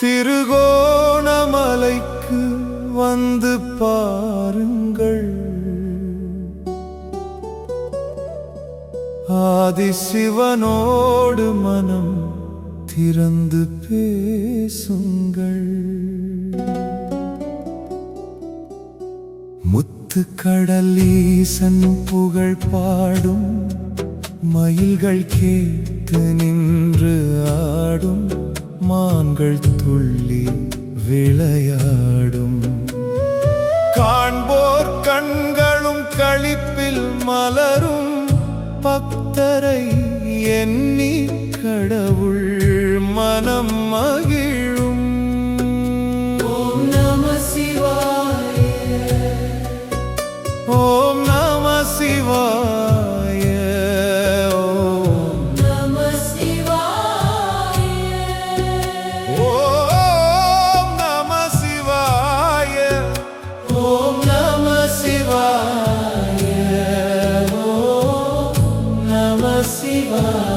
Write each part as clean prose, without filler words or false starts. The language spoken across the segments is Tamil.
திருகோணமலைக்கு வந்து பாருங்கள். ஆதிசிவனோடு மனம் திறந்து பேசுங்கள். முத்துக்கடல் ஈசன் புகழ் பாடும் மயில்கள் கேட்டு நின்று ஆடும், மான்கள் துள்ளி விளையாடும். காண்போர் கண்களும் களிப்பில் மலரும், பக்தரை எண்ணி கடவுள் மனம் மகிழும். ஓம் நம சிவாய, ஓம் நம சிவாய, ஓம் நம சிவாய, ஓம் நம சிவாய, ஓம் நம சிவாய, ஓம் நம சிவாய.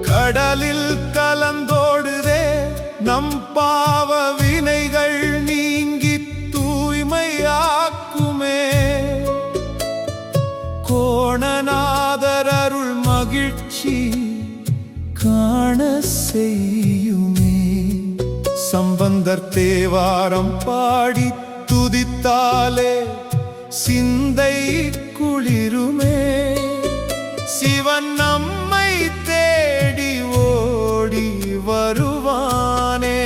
கடலில் கலந்தோடுதே நம் பாவ வினைகள் நீங்கி தூய்மையாக்குமே. கோணநாதர் அருள் மகிழ்ச்சி காண செய்யுமே. சம்பந்தர் தேவாரம் பாடி துதித்தாலே சிந்தை குளிருமே. சிவன் நம்மை தேடி ஓடி வருவானே.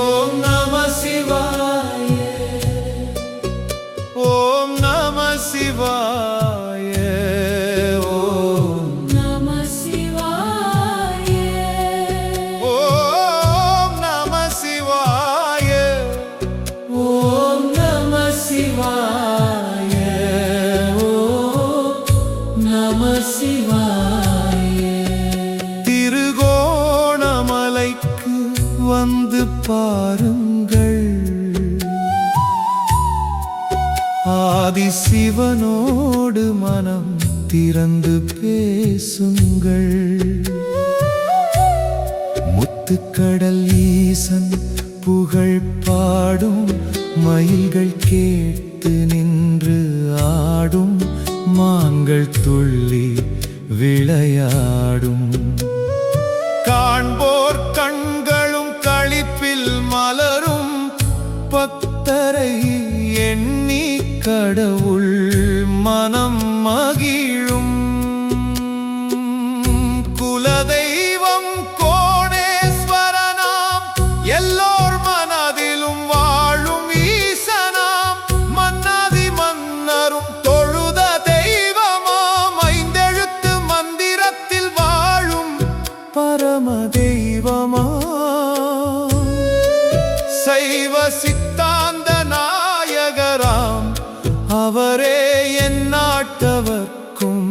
ஓம் நம சிவாய, ஓம் நம சிவாய, ஓம் நம சிவாய, ஓம் நம சிவாய, ஓம் நம சிவாய, ஓம் நம சிவாய. திருகோணமலைக்கு வந்து பாருங்கள். ஆதிசிவனோடு மனம் திறந்து பேசுங்கள். முத்துக்கடல் ஈசன் புகழ் பாடும் மயில்கள் கேட்டு நின்று ஆடும், மான்கள் துள்ளி விளையாடும். காண்போர் கண்களும் களிப்பில் மலரும், பக்தரை எண்ணி கடவுள் மனம் மகிழும். குலதெய்வம் கோணேஸ்வரனாம், எல்லோர் மனதிலும் வாழும் ஈசனாம். மன்னாதி மன்னரும் தொழுத தெய்வமாம், ஐந்தெழுத்து மந்திரத்தில் வாழும் பரம தெய்வமாம். சைவ சித்தாந்த நாயகராம், அவரே என் நாட்டவர்க்கும்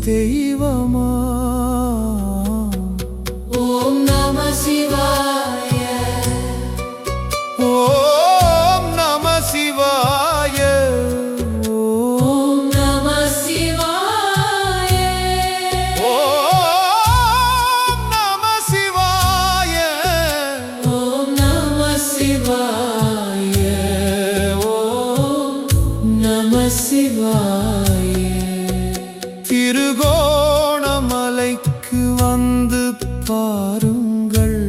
தெய்வமா. ஓம் நம சிவாய, ஓம் நம சிவாய, ஓம் நம சிவாய, ஓம் நம சிவாய, ஓம் நம சிவாய, ஓம் நம சிவாய. திருகோணமலைக்கு வந்து பாருங்கள்.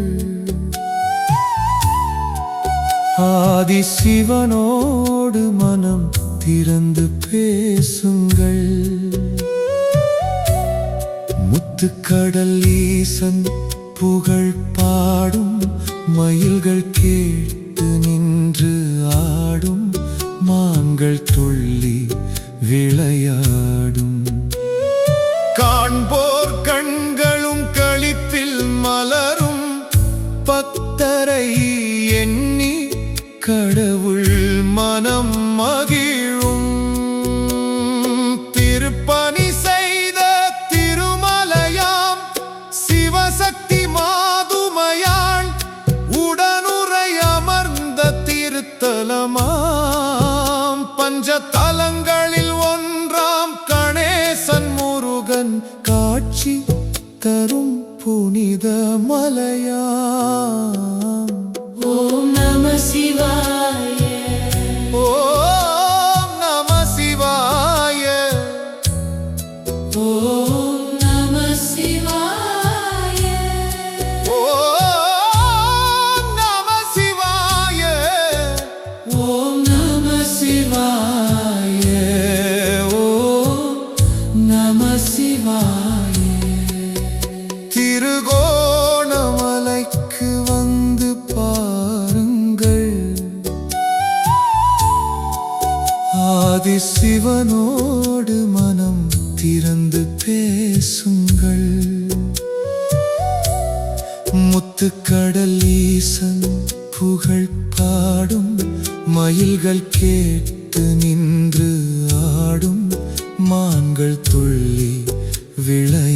ஆதிசிவனோடு மனம் திறந்து பேசுங்கள். முத்துக்கடல் ஈசன் புகழ் பாடும் மயில்கள் கேட்டு நின்று ஆடும், மான்கள் துள்ளி விளையாடும். காண்போர் கண்களும் களிப்பில் மலரும், பக்தரை எண்ணி கடவுள் மனம் மகிழும். திருப்பணி செய்த திருமலையாம் மலையுடன் காட்சி தரும் புனித மலையாம். ஓம் நம சிவாய. ஓம் நம சிவாய. ஓம் நம சிவாய. ஓம் நம சிவாய. ஓம் நம சிவாய. ஓம் நம சிவாய. திருகோணமலைக்கு வந்து பாருங்கள், ஆதிசிவனோடு மனம் திறந்து பேசுங்கள். முத்துக்கடல் ஈசன் புகழ் பாடும், மயில்கள் கேட்டு நின்று ஆடும், மான்கள் துள்ளி விளை